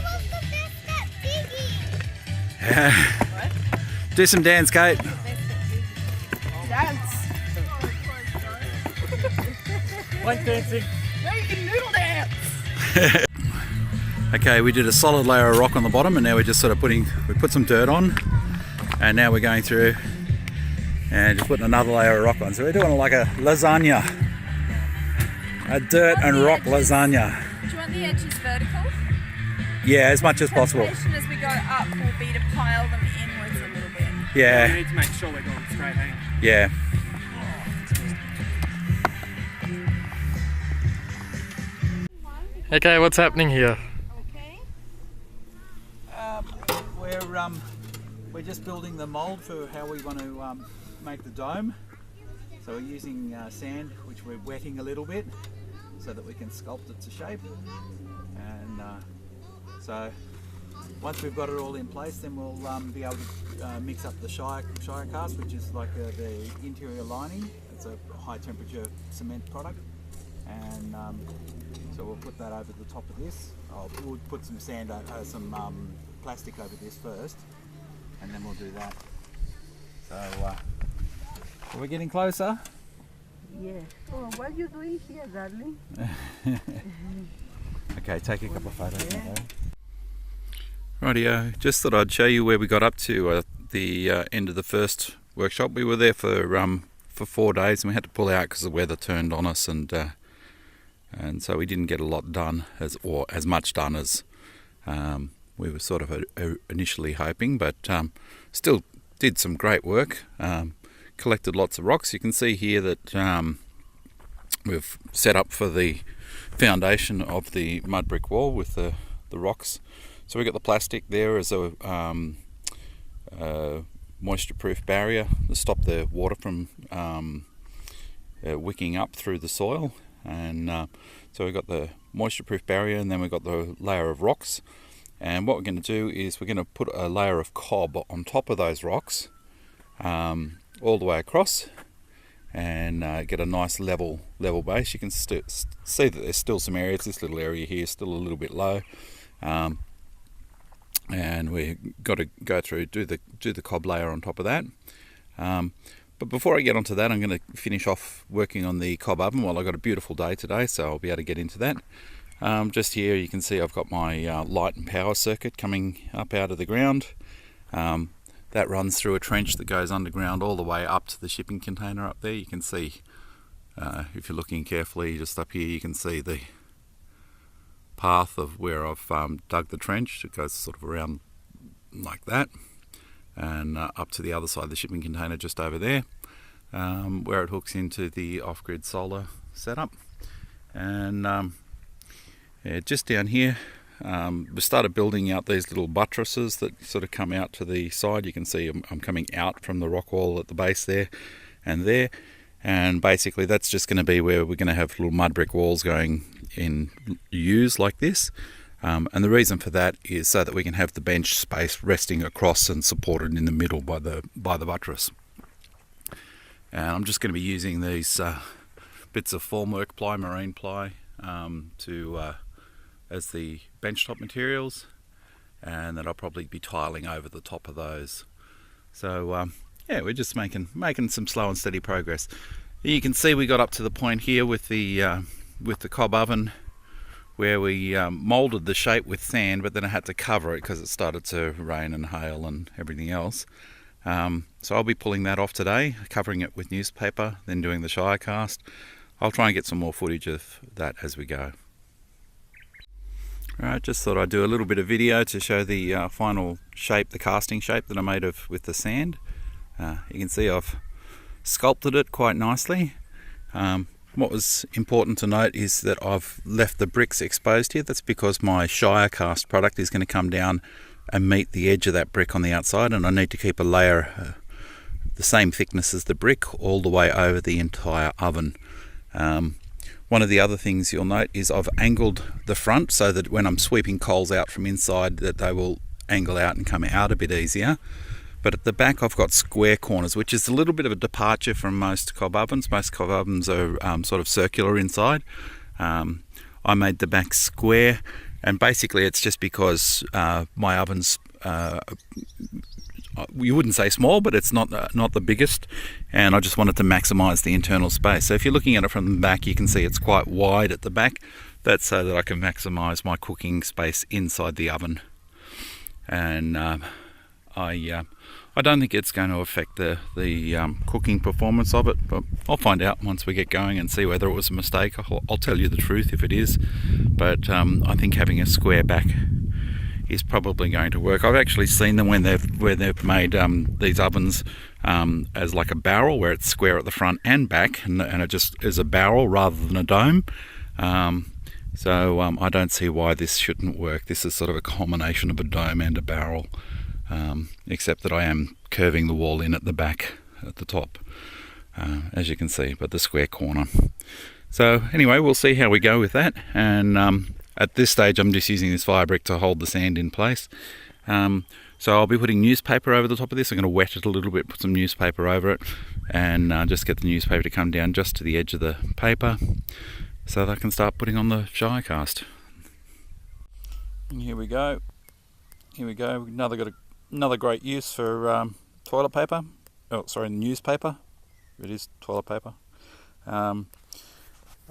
was the best at digging? Yeah. Do some dance, Kate. Dance. Like dancing. No, you can noodle dance. Okay, we did a solid layer of rock on the bottom, and now we're just sort of we put some dirt on, and now we're going through and just putting another layer of rock on. So we're doing like a lasagna, a dirt and rock lasagna. Do you want the edges vertical? Yeah, as much as possible. The temptation as we go up will be to pile them inwards a little bit. We Yeah, need to make sure we're going straight hang. yeah. Okay, what's happening here? Okay. We're just building the mould for how we want to make the dome. So we're using sand, which we're wetting a little bit, so that we can sculpt it to shape. And so once we've got it all in place, then we'll be able to mix up the shire cast, which is like the interior lining. It's a high temperature cement product, and so we'll put that over the top of this. We'll put some sand, some plastic over this first, and then we'll do that. So we're getting closer. Yeah. Oh, what are you doing here, darling? Okay, take a couple of photos. Rightio, just thought I'd show you where we got up to at the end of the first workshop. We were there for 4 days, and we had to pull out because the weather turned on us, and so we didn't get a lot done, as much done as we were sort of initially hoping, but still did some great work. Collected lots of rocks. You can see here that we've set up for the foundation of the mud brick wall with the rocks. So we've got the plastic there as a moisture-proof barrier to stop the water from wicking up through the soil. And so we've got the moisture-proof barrier, and then we've got the layer of rocks. And what we're going to do is we're going to put a layer of cob on top of those rocks, all the way across, and get a nice level base. You can see that there's still some areas. This little area here is still a little bit low, and we've got to go through do the cob layer on top of that. But before I get onto that, I'm going to finish off working on the cob oven. Well, I've got a beautiful day today, so I'll be able to get into that. Just here you can see I've got my light and power circuit coming up out of the ground. That runs through a trench that goes underground all the way up to the shipping container up there. You can see, if you're looking carefully, just up here you can see the path of where I've dug the trench. It goes sort of around like that, and up to the other side of the shipping container just over there, where it hooks into the off-grid solar setup. And yeah, just down here we started building out these little buttresses that sort of come out to the side. You can see I'm coming out from the rock wall at the base there, and basically that's just going to be where we're going to have little mud brick walls going in U's like this. And the reason for that is so that we can have the bench space resting across and supported in the middle by the buttress. And I'm just going to be using these bits of formwork ply, marine ply, as the benchtop materials, and then I'll probably be tiling over the top of those. So yeah, we're just making some slow and steady progress. You can see we got up to the point here with the cob oven, where we moulded the shape with sand, but then I had to cover it because it started to rain and hail and everything else. So I'll be pulling that off today, covering it with newspaper, then doing the shire cast. I'll try and get some more footage of that as we go. Alright, just thought I'd do a little bit of video to show the final shape, the casting shape that I made with the sand. You can see I've sculpted it quite nicely. What was important to note is that I've left the bricks exposed here. That's because my shire cast product is going to come down and meet the edge of that brick on the outside, and I need to keep a layer the same thickness as the brick all the way over the entire oven. One of the other things you'll note is I've angled the front so that when I'm sweeping coals out from inside, that they will angle out and come out a bit easier. But at the back I've got square corners, which is a little bit of a departure from most cob ovens. Most cob ovens are sort of circular inside. I made the back square, And basically it's just because my oven's you wouldn't say small, but it's not the biggest, and I just wanted to maximize the internal space. So if you're looking at it from the back, you can see it's quite wide at the back. That's so that I can maximize my cooking space inside the oven. And I don't think it's going to affect the cooking performance of it, but I'll find out once we get going and see whether it was a mistake. I'll tell you the truth if it is, but I think having a square back is probably going to work. I've actually seen them when they've made these ovens as like a barrel, where it's square at the front and back, and it just is a barrel rather than a dome. So I don't see why this shouldn't work. This is sort of a combination of a dome and a barrel, except that I am curving the wall in at the back, at the top, as you can see, but the square corner. So anyway, we'll see how we go with that. And at this stage, I'm just using this fire brick to hold the sand in place. So I'll be putting newspaper over the top of this. I'm going to wet it a little bit, put some newspaper over it, and just get the newspaper to come down just to the edge of the paper, so that I can start putting on the shy cast. And here we go. Here we go. Another great use for toilet paper. Oh, sorry, newspaper. It is toilet paper.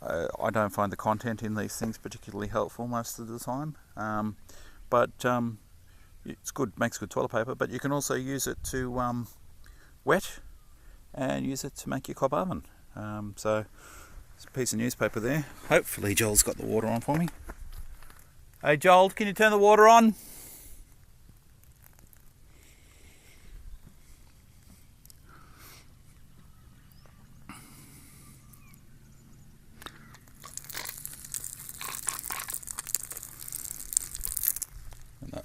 I don't find the content in these things particularly helpful most of the time, but it's good, makes good toilet paper. But you can also use it to wet, and use it to make your cob oven. So there's a piece of newspaper there. Hopefully Joel's got the water on for me. Hey Joel, can you turn the water on?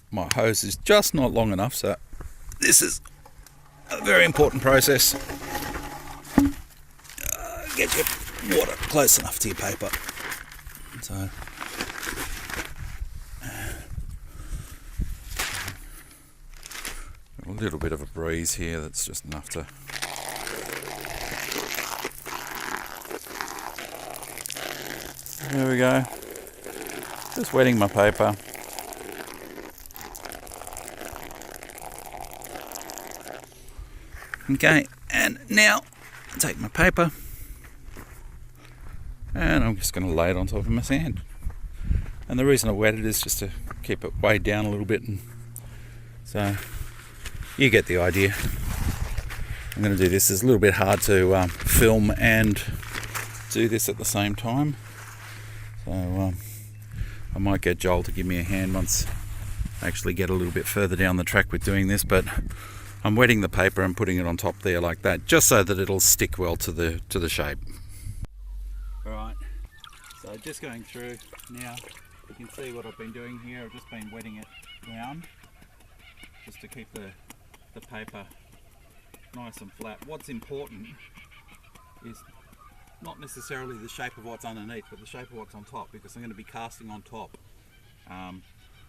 My hose is just not long enough, so this is a very important process. Get your water close enough to your paper. So a little bit of a breeze here, that's just enough to there we go. Just wetting my paper. Okay, and now I take my paper and I'm just going to lay it on top of my sand. And the reason I wet it is just to keep it weighed down a little bit, and so you get the idea. I'm going to do this. It's a little bit hard to film and do this at the same time, so I might get Joel to give me a hand once I actually get a little bit further down the track with doing this. But I'm wetting the paper and putting it on top there like that, just so that it'll stick well to the shape. Alright, so just going through now, you can see what I've been doing here. I've just been wetting it down, just to keep the paper nice and flat. What's important is not necessarily the shape of what's underneath, but the shape of what's on top, because I'm going to be casting on top.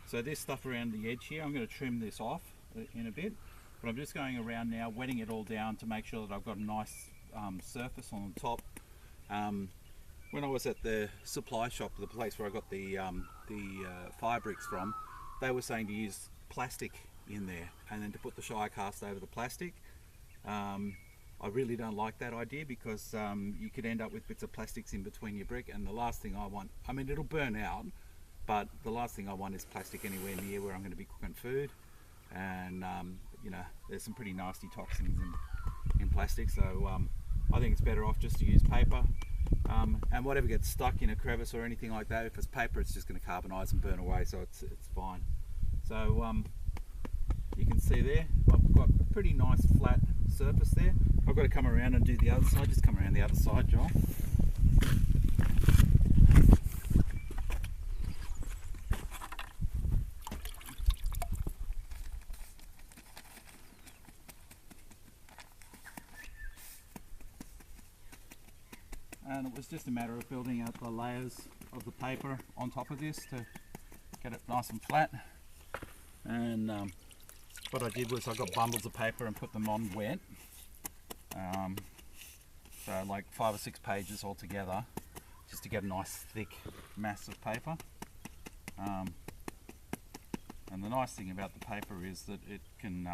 So this stuff around the edge here, I'm going to trim this off in a bit. But I'm just going around now, wetting it all down to make sure that I've got a nice surface on the top. When I was at the supply shop, the place where I got the fire bricks from, they were saying to use plastic in there and then to put the shy cast over the plastic. I really don't like that idea, because you could end up with bits of plastics in between your brick, and the last thing I want, I mean, it'll burn out, but the last thing I want is plastic anywhere near where I'm going to be cooking food. And you know, there's some pretty nasty toxins in plastic, so I think it's better off just to use paper, and whatever gets stuck in a crevice or anything like that, if it's paper, it's just going to carbonise and burn away, so it's fine. So you can see there, I've got a pretty nice flat surface there. I've got to come around and do the other side. Just come around the other side, Joel. And it was just a matter of building out the layers of the paper on top of this to get it nice and flat. And what I did was I got bundles of paper and put them on wet, so like 5 or 6 pages altogether, just to get a nice thick mass of paper. nice thing about the paper is that it can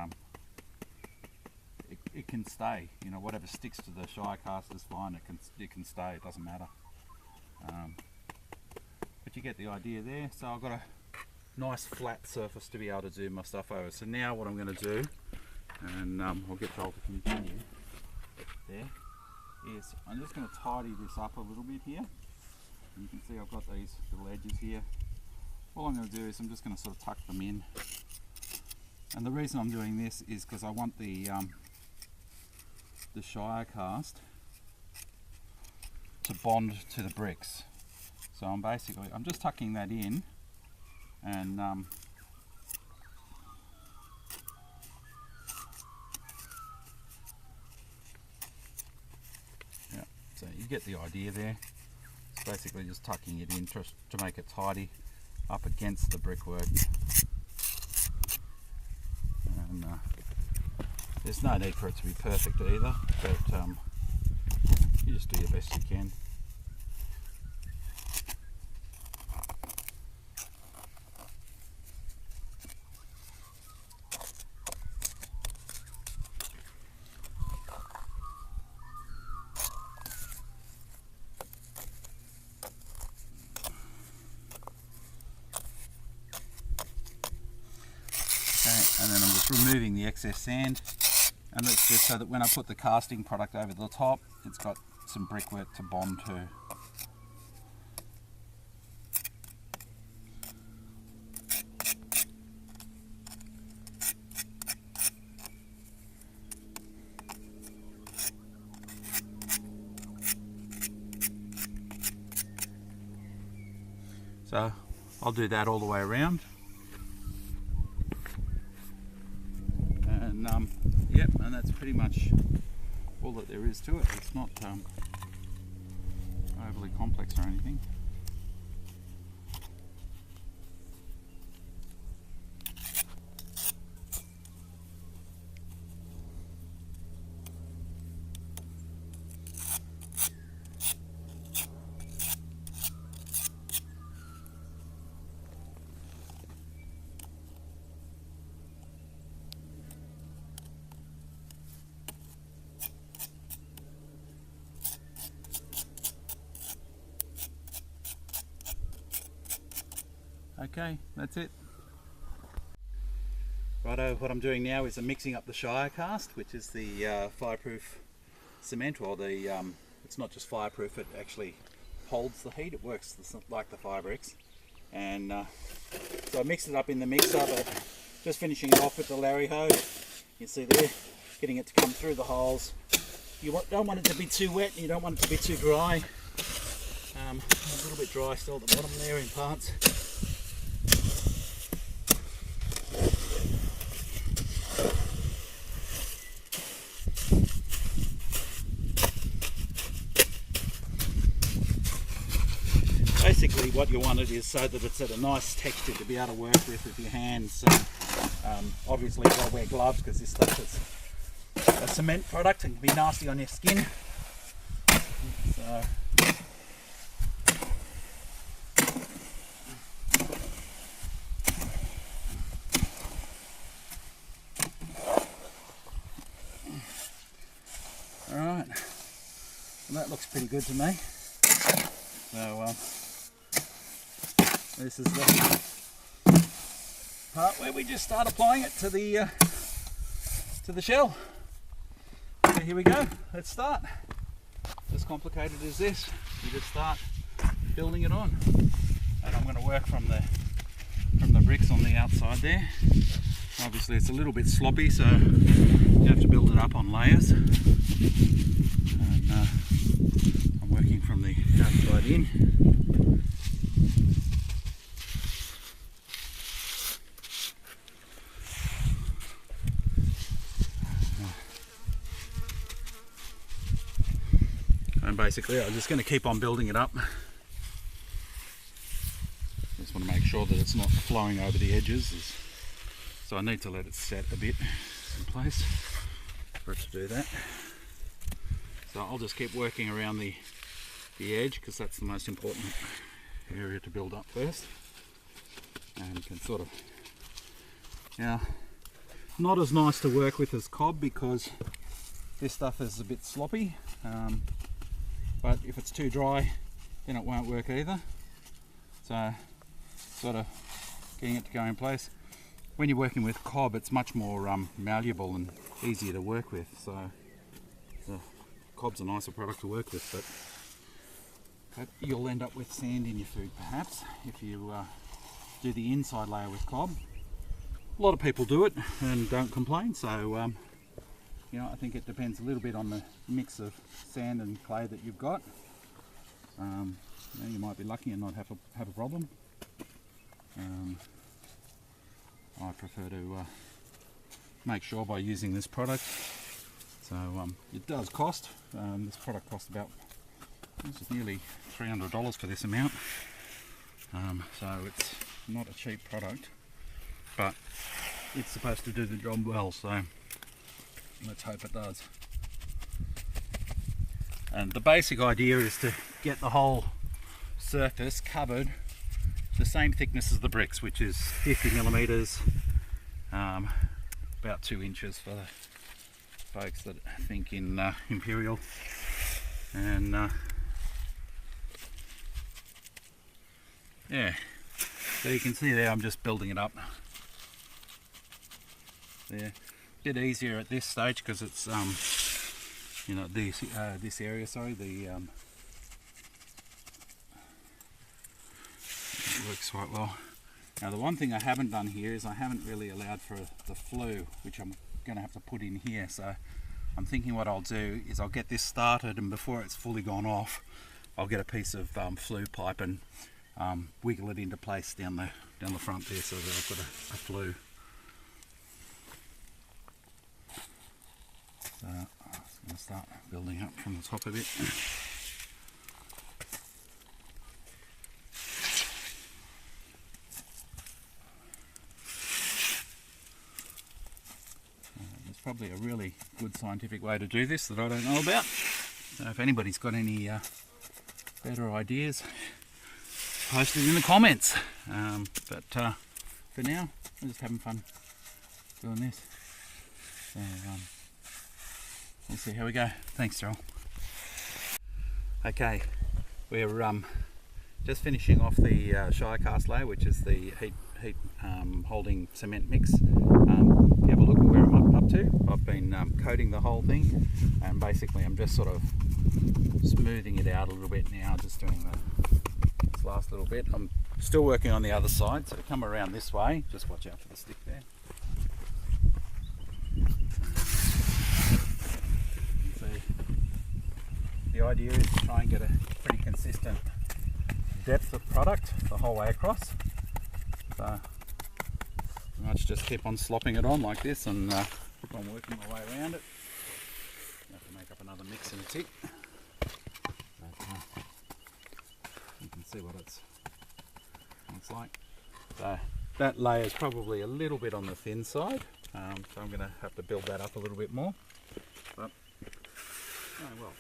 it can stay. You know, whatever sticks to the Shire cast is fine. It can stay. It doesn't matter. But you get the idea there. So I've got a nice flat surface to be able to do my stuff over. So now what I'm going to do, and I'll get Joel to continue there, is I'm just going to tidy this up a little bit here. You can see I've got these little edges here. All I'm going to do is I'm just going to sort of tuck them in. And the reason I'm doing this is because I want the Shire cast to bond to the bricks. So I'm just tucking that in, and yeah, so you get the idea there. It's basically just tucking it in to make it tidy up against the brickwork. And there's no need for it to be perfect either, but you just do your best you can. And then I'm just removing the excess sand, and that's just so that when I put the casting product over the top, it's got some brickwork to bond to. So I'll do that all the way around. Yep, and that's pretty much all that there is to it. It's not overly complex or anything. Okay, that's it. Righto, what I'm doing now is I'm mixing up the Shire cast, which is the fireproof cement, or the it's not just fireproof, it actually holds the heat. It works like the fire bricks. And so I mixed it up in the mixer, but just finishing it off with the Larry hoe. You see there, getting it to come through the holes. You don't want it to be too wet, and you don't want it to be too dry. A little bit dry still at the bottom there in parts. Basically what you want it is so that it's at a nice texture to be able to work with your hands. So obviously you've got to wear gloves because this stuff is a cement product and can be nasty on your skin. So alright, well, that looks pretty good to me. So this is the part where we just start applying it to the shell. So here we go. Let's start. As complicated as this, you just start building it on. And I'm going to work from the bricks on the outside there. Obviously, it's a little bit sloppy, so you have to build it up on layers. And I'm working from the outside in. And basically I'm just going to keep on building it up. Just want to make sure that it's not flowing over the edges. So I need to let it set a bit in place for it to do that. So I'll just keep working around the edge because that's the most important area to build up first. And can sort of Now, not as nice to work with as cob because this stuff is a bit sloppy, but if it's too dry then it won't work either. So sort of getting it to go in place. When you're working with cob, it's much more malleable and easier to work with, so the cob's a nicer product to work with, but you'll end up with sand in your food perhaps if you do the inside layer with cob. A lot of people do it and don't complain, so you know, I think it depends a little bit on the mix of sand and clay that you've got. You know, you might be lucky and not have a problem. I prefer to make sure by using this product. So it does cost. This product costs about, this is nearly $300 for this amount. So it's not a cheap product, but it's supposed to do the job well, so let's hope it does. And the basic idea is to get the whole surface covered the same thickness as the bricks, which is 50 millimeters, about 2 inches for the folks that think in imperial. And yeah, so you can see there I'm just building it up there. Bit easier at this stage because it's you know, this area, sorry, the it works quite well. Now the one thing I haven't done here is I haven't really allowed for the flue, which I'm going to have to put in here. So I'm thinking what I'll do is I'll get this started, and before it's fully gone off, I'll get a piece of flue pipe and wiggle it into place down the front there, so that I've got a flue. So I'm going to start building up from the top of it. There's probably a really good scientific way to do this that I don't know about. So if anybody's got any better ideas, post it in the comments. But for now, I'm just having fun doing this. So we'll see how we go. Thanks, Joel. Okay, we're just finishing off the Shirecast layer, which is the heat holding cement mix. If you have a look at where I'm up to, I've been coating the whole thing, and basically I'm just sort of smoothing it out a little bit now, just doing this last little bit. I'm still working on the other side, so to come around this way, just watch out for the stick there. The idea is to try and get a pretty consistent depth of product the whole way across. So pretty much just keep on slopping it on like this and keep on working my way around it. I have to make up another mix in a tick. But, you can see what it looks like. So that layer is probably a little bit on the thin side, so I'm going to have to build that up a little bit more. But oh well.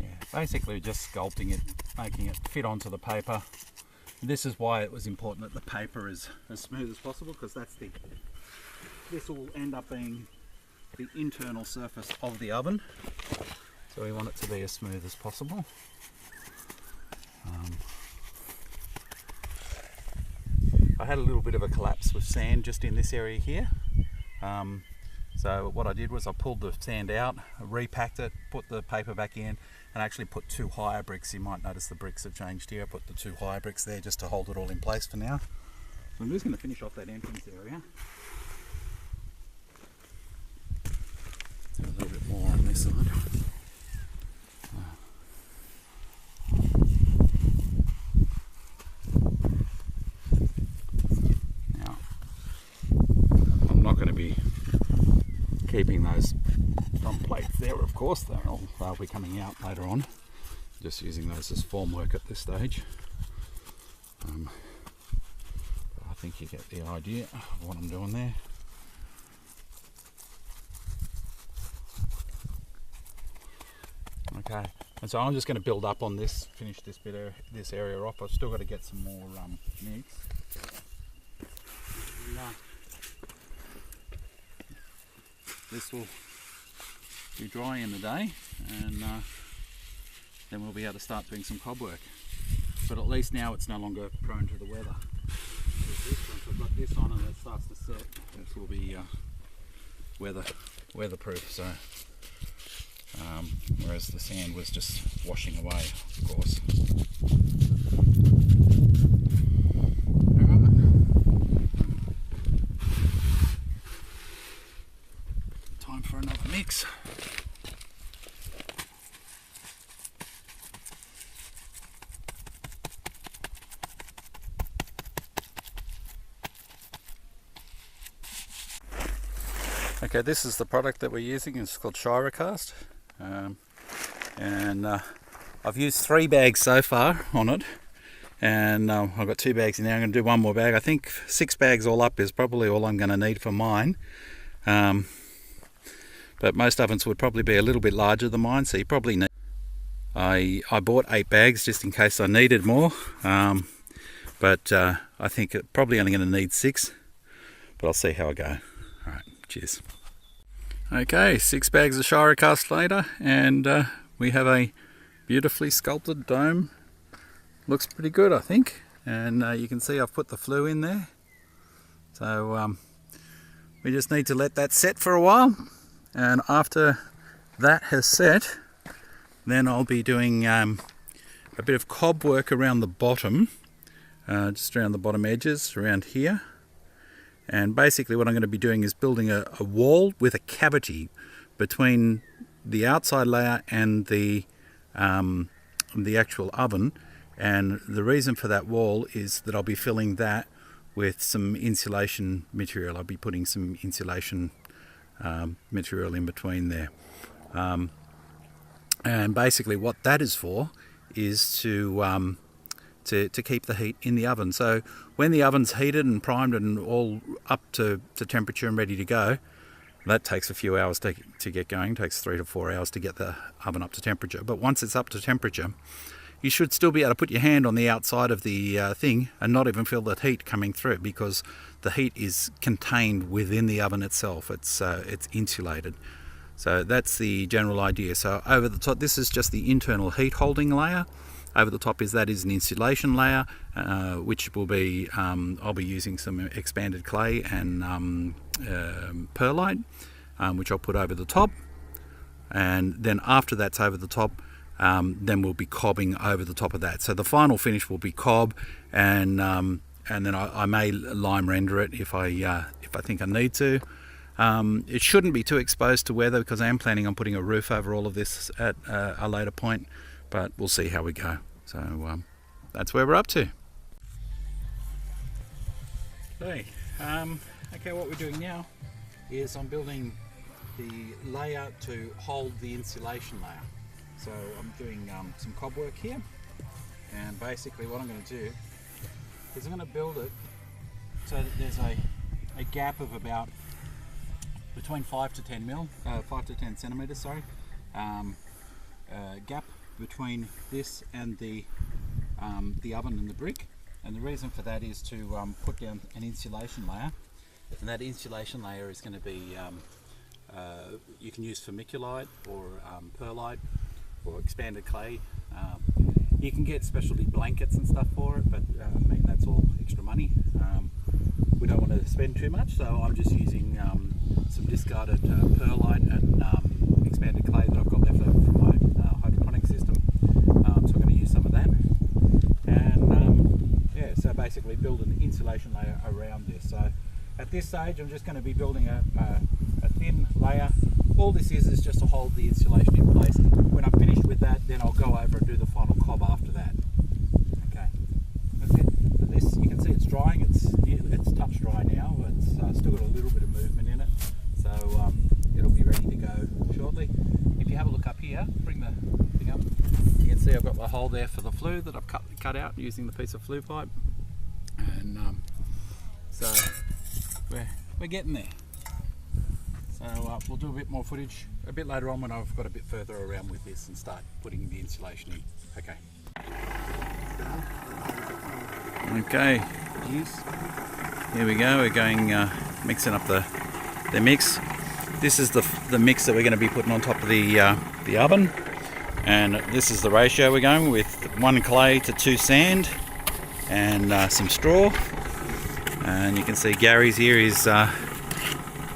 Yeah, basically just sculpting it, making it fit onto the paper. And this is why it was important that the paper is as smooth as possible, because this will end up being the internal surface of the oven, so we want it to be as smooth as possible. I had a little bit of a collapse with sand just in this area here. So what I did was I pulled the sand out, repacked it, put the paper back in, and actually put 2 higher bricks. You might notice the bricks have changed here. I put the 2 higher bricks there just to hold it all in place for now. So I'm just going to finish off that entrance area. Do a little bit more on this side. Now, I'm not going to be keeping those weights there, of course. They'll be coming out later on. Just using those as formwork at this stage. I think you get the idea of what I'm doing there. Okay, and so I'm just going to build up on this, finish this this area off. I've still got to get some more mix. This will be dry in the day, and then we'll be able to start doing some cob work. But at least now it's no longer prone to the weather. Once I've got this on and it starts to set, this will be weatherproof. So, whereas the sand was just washing away, of course. Time for another mix. Okay, this is the product that we're using. It's called Shiracast, and I've used 3 bags so far on it, and I've got 2 bags in there. I'm going to do 1 more bag. I think 6 bags all up is probably all I'm going to need for mine, but most ovens would probably be a little bit larger than mine, so you probably need. I bought 8 bags just in case I needed more, but I think probably only going to need 6, but I'll see how I go. Alright, cheers. Okay, 6 bags of Shiracast later, and we have a beautifully sculpted dome. Looks pretty good, I think, and you can see I've put the flue in there. So we just need to let that set for a while, and after that has set, then I'll be doing a bit of cob work around the bottom, just around the bottom edges, around here. And basically what I'm going to be doing is building a wall with a cavity between the outside layer and the actual oven. And the reason for that wall is that I'll be filling that with some insulation material. I'll be putting some insulation material in between there. And basically what that is for is to keep the heat in the oven. So when the oven's heated and primed and all up to temperature and ready to go, that takes a few hours to get going. It takes 3 to 4 hours to get the oven up to temperature. But once it's up to temperature, you should still be able to put your hand on the outside of the thing and not even feel that heat coming through, because the heat is contained within the oven itself. It's insulated. So that's the general idea. So over the top, this is just the internal heat holding layer. Over the top is an insulation layer, which will be, I'll be using some expanded clay and perlite, which I'll put over the top. And then after that's over the top, then we'll be cobbing over the top of that. So the final finish will be cob, and then I may lime render it if I think I need to. It shouldn't be too exposed to weather, because I am planning on putting a roof over all of this at a later point, but we'll see how we go. So that's where we're up to. Okay, what we're doing now is I'm building the layer to hold the insulation layer. So I'm doing some cob work here, and basically what I'm going to do is I'm going to build it so that there's a gap of about between 5 to 10 centimeters, sorry, gap between this and the oven and the brick. And the reason for that is to put down an insulation layer, and that insulation layer is going to be you can use vermiculite or perlite or expanded clay. You can get specialty blankets and stuff for it, but I mean, that's all extra money. We don't want to spend too much, so I'm just using some discarded perlite and expanded clay that I've got left over from my hydroponic system. So I'm going to use some of that, and yeah, so basically build an insulation layer around this. So at this stage I'm just going to be building a thin layer. All this is just to hold the insulation in place. When I'm finished with that, then I'll go over and do the final cob after that. Okay, that's it. So this, you can see it's drying. It's touch dry now. It's still got a little bit of movement in it, so it'll be ready to go shortly. see I've got the hole there for the flue that I've cut out using the piece of flue pipe, and so we're getting there. So we'll do a bit more footage a bit later on when I've got a bit further around with this and start putting the insulation in. Okay. Okay, here we go. We're going mixing up the mix. This is the mix that we're going to be putting on top of the oven, and this is the ratio we're going with: 1 clay to 2 sand, and some straw. And you can see Gary's here is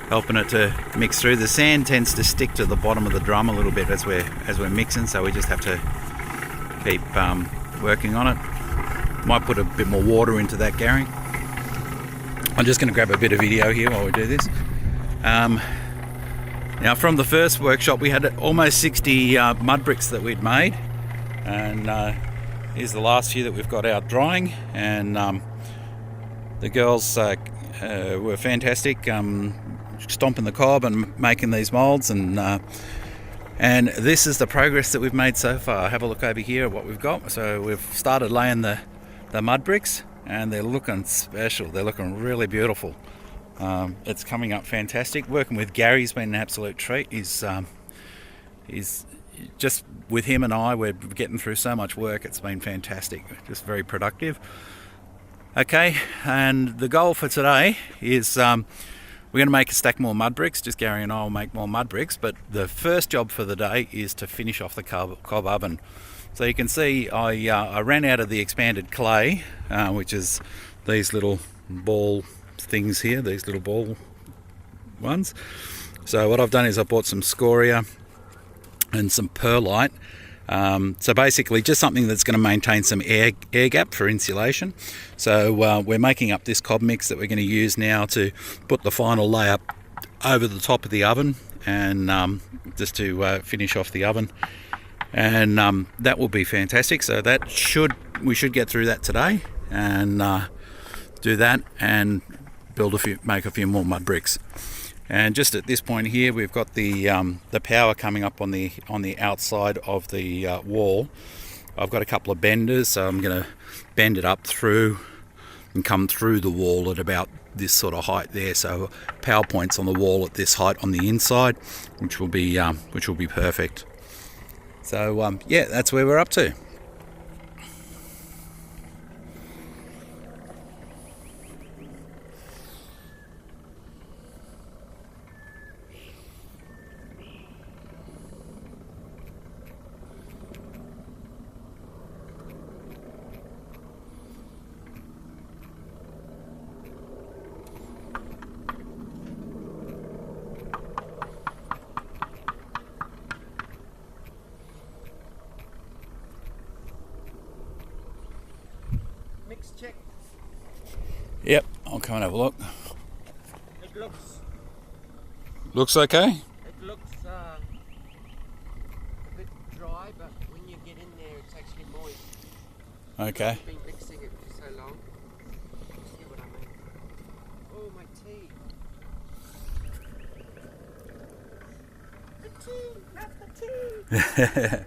helping it to mix through. The sand tends to stick to the bottom of the drum a little bit as we're mixing, so we just have to keep working on it. Might put a bit more water into that, Gary. I'm just going to grab a bit of video here while we do this. Now, from the first workshop, we had almost 60 mud bricks that we'd made, and here's the last few that we've got out drying. And the girls were fantastic, stomping the cob and making these moulds, and this is the progress that we've made so far. Have a look over here at what we've got. So we've started laying the mud bricks, and they're looking special. They're looking really beautiful. It's coming up fantastic. Working with Gary's been an absolute treat. He's just, with him and I, we're getting through so much work. It's been fantastic, just very productive. Okay, and the goal for today is we're going to make a stack more mud bricks. Just Gary and I will make more mud bricks, but the first job for the day is to finish off the cob oven. So you can see I ran out of the expanded clay, which is these little ball things here, these little ball ones. So what I've done is I bought some scoria and some perlite. So basically just something that's going to maintain some air gap for insulation. So we're making up this cob mix that we're going to use now to put the final layer over the top of the oven, and just to finish off the oven. And that will be fantastic. So we should get through that today, and do that and make a few more mud bricks. And just at this point here, we've got the power coming up on the outside of the wall. I've got a couple of benders, so I'm going to bend it up through and come through the wall at about this sort of height there. So power points on the wall at this height on the inside, which will be perfect. So yeah, that's where we're up to. Check. Yep, I'll come and have a look. It Looks okay? It looks a bit dry, but when you get in there, it's actually moist. Okay. I've been mixing it for so long. You see what I mean? Oh, my tea. The tea, not the tea.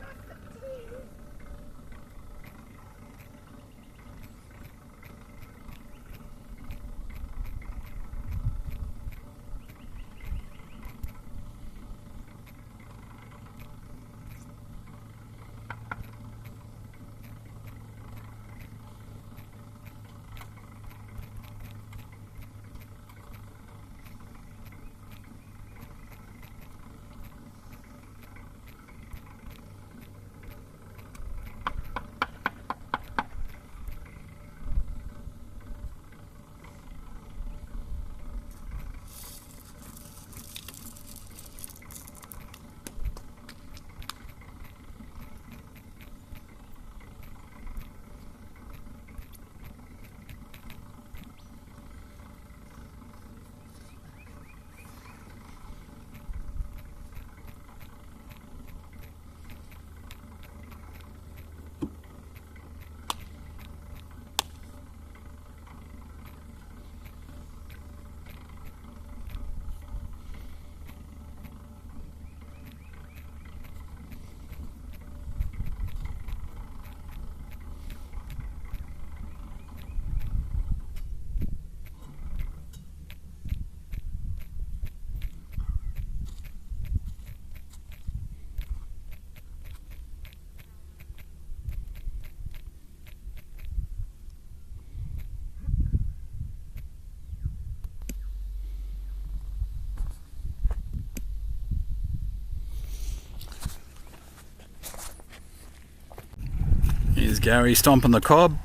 Gary stomping the cob.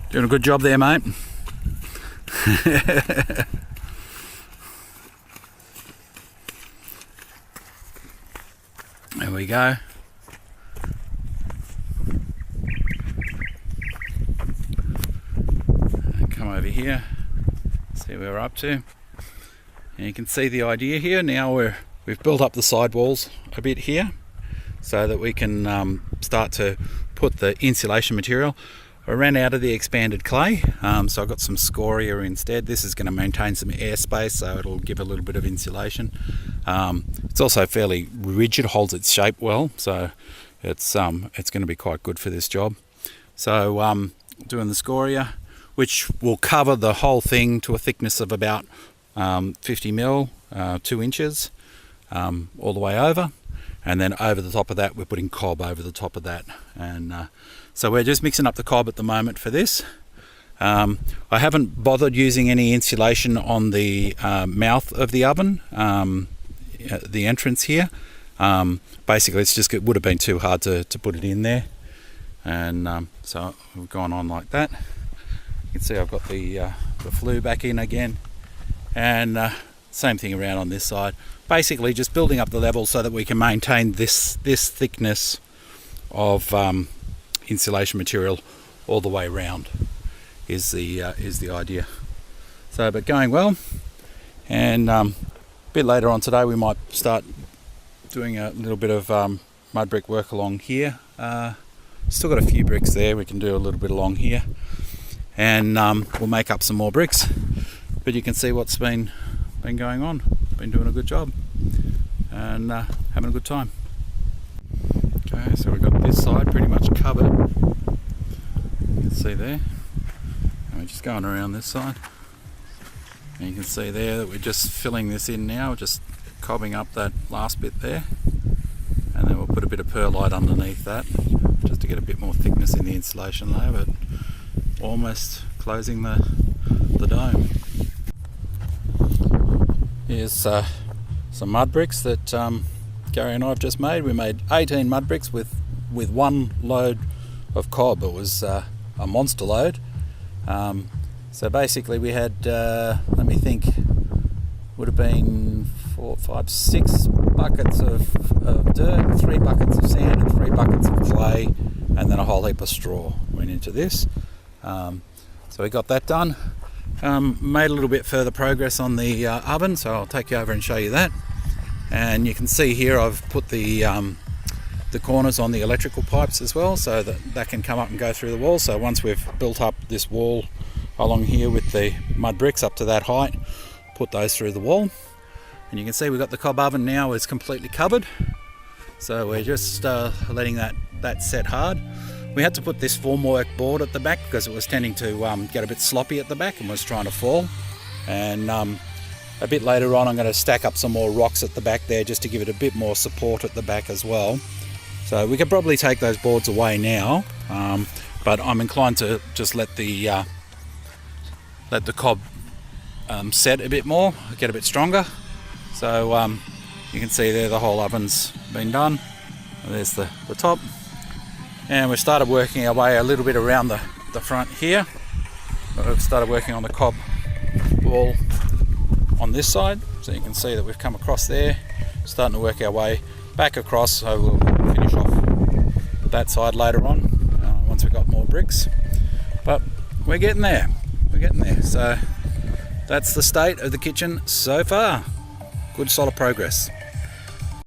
Doing a good job there, mate. There we go. And come over here, see where we're up to. And you can see the idea here. Now we've built up the side walls a bit here so that we can start to put the insulation material. I ran out of the expanded clay, so I got some scoria instead. This is going to maintain some airspace, so it'll give a little bit of insulation. It's also fairly rigid, holds its shape well, so it's going to be quite good for this job. So doing the scoria, which will cover the whole thing to a thickness of about 50 mil, 2 inches, all the way over. And then over the top of that, we're putting cob over the top of that. And so we're just mixing up the cob at the moment for this. I haven't bothered using any insulation on the mouth of the oven, the entrance here. Basically, it would have been too hard to put it in there. And so we've gone on like that. You can see I've got the flue back in again. And same thing around on this side. Basically just building up the level so that we can maintain this thickness of insulation material all the way around is the idea. So, but going well, and a bit later on today we might start doing a little bit of mud brick work along here. Still got a few bricks there, we can do a little bit along here, and we'll make up some more bricks. But you can see what's been going on. Been doing a good job and having a good time. Okay, so we've got this side pretty much covered. You can see there. And we're just going around this side. And you can see there that we're just filling this in now, just cobbing up that last bit there. And then we'll put a bit of perlite underneath that, just to get a bit more thickness in the insulation layer, but almost closing the dome. Here's some mud bricks that Gary and I have just made. We made 18 mud bricks with one load of cob. It was a monster load. So basically we had, let me think, would have been 4, 5, 6 buckets of dirt, 3 buckets of sand and 3 buckets of clay, and then a whole heap of straw went into this. So we got that done. Made a little bit further progress on the oven, so I'll take you over and show you that. And you can see here I've put the corners on the electrical pipes as well, so that can come up and go through the wall. So once we've built up this wall along here with the mud bricks up to that height, put those through the wall. And you can see we've got the cob oven now is completely covered, so we're just letting that set hard. We had to put this formwork board at the back because it was tending to get a bit sloppy at the back and was trying to fall. And a bit later on I'm going to stack up some more rocks at the back there just to give it a bit more support at the back as well. So we could probably take those boards away now, but I'm inclined to just let the cob set a bit more, get a bit stronger. So you can see there the whole oven's been done. And there's the top. And we've started working our way a little bit around the front here. We've started working on the cob wall on this side, so you can see that we've come across there, starting to work our way back across, so we'll finish off that side later on once we've got more bricks. But we're getting there, so that's the state of the kitchen so far. Good solid progress.